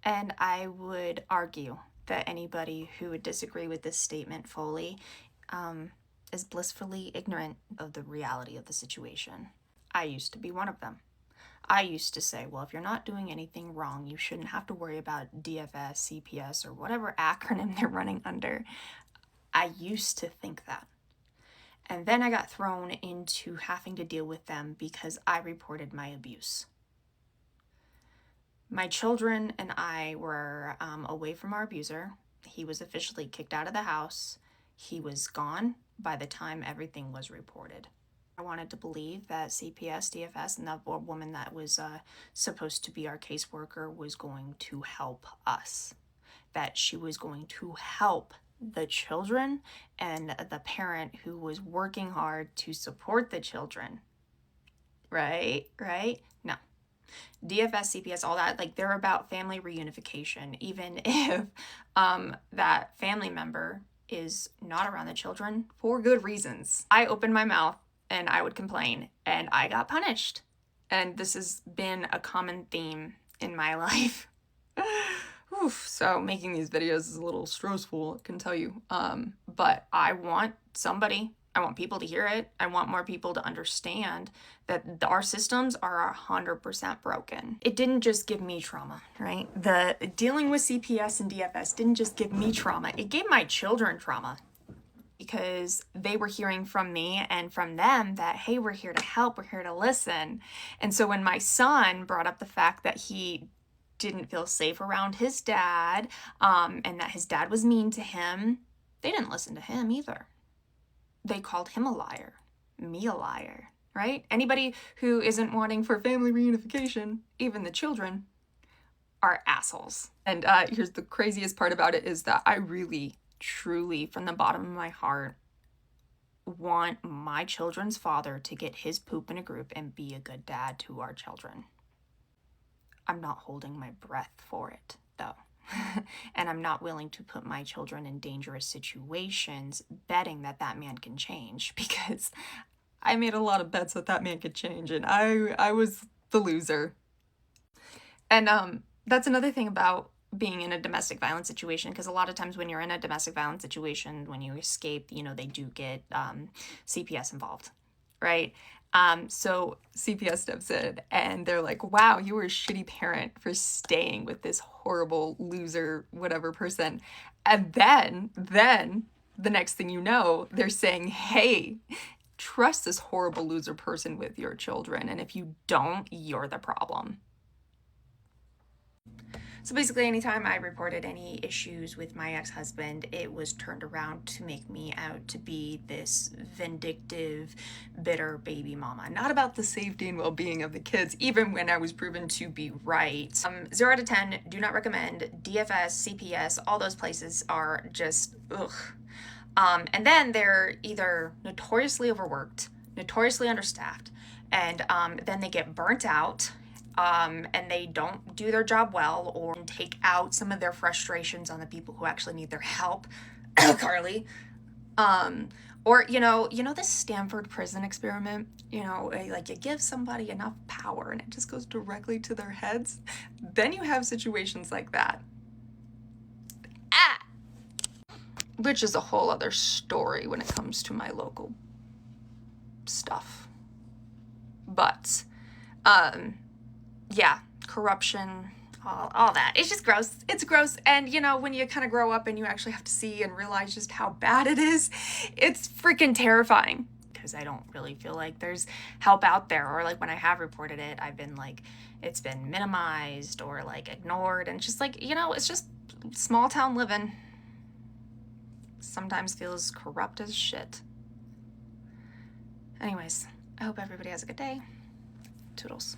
And I would argue that anybody who would disagree with this statement fully is blissfully ignorant of the reality of the situation. I used to be one of them. I used to say, well, if you're not doing anything wrong, you shouldn't have to worry about DFS, CPS, or whatever acronym they're running under. I used to think that. And then I got thrown into having to deal with them because I reported my abuse. My children and I were away from our abuser. He was officially kicked out of the house. He was gone by the time everything was reported. I wanted to believe that CPS, DFS, and that woman that was supposed to be our caseworker was going to help us, that she was going to help the children and the parent who was working hard to support the children. Right? No. DFS, CPS, all that, like, they're about family reunification, even if that family member is not around the children for good reasons. I opened my mouth and I would complain and I got punished. And this has been a common theme in my life. Oof, so making these videos is a little stressful, I can tell you. But I want people to hear it. I want more people to understand that our systems are 100% broken. It didn't just give me trauma, right? The dealing with CPS and DFS didn't just give me trauma. It gave my children trauma because they were hearing from me and from them that, hey, we're here to help, we're here to listen. And so when my son brought up the fact that he didn't feel safe around his dad, and that his dad was mean to him, they didn't listen to him either. They called him a liar, me a liar, right? Anybody who isn't wanting for family reunification, even the children, are assholes. And here's the craziest part about it is that I really, truly, from the bottom of my heart, want my children's father to get his poop in a group and be a good dad to our children. I'm not holding my breath for it, though. And I'm not willing to put my children in dangerous situations betting that that man can change, because I made a lot of bets that that man could change, and I was the loser. And that's another thing about being in a domestic violence situation, because a lot of times when you're in a domestic violence situation, when you escape, they do get CPS involved, right? So CPS steps in and they're like, wow, you were a shitty parent for staying with this horrible loser, whatever person. And then the next thing you know, they're saying, hey, trust this horrible loser person with your children. And if you don't, you're the problem. So basically, anytime I reported any issues with my ex-husband, it was turned around to make me out to be this vindictive, bitter baby mama. Not about the safety and well-being of the kids, even when I was proven to be right. 0 out of 10, do not recommend. DFS, CPS, all those places are just, ugh. And then they're either notoriously overworked, notoriously understaffed, and then they get burnt out, and they don't do their job well, or take out some of their frustrations on the people who actually need their help. Carly. Or, this Stanford prison experiment, like you give somebody enough power and it just goes directly to their heads. Then you have situations like that. Which is a whole other story when it comes to my local stuff. But, yeah, corruption, all that. It's just gross. It's gross. And, when you kind of grow up and you actually have to see and realize just how bad it is, it's freaking terrifying. Because I don't really feel like there's help out there. Or, like, when I have reported it, I've been, like, it's been minimized or, like, ignored. And just, like, it's just small town living. Sometimes feels corrupt as shit. Anyways, I hope everybody has a good day. Toodles.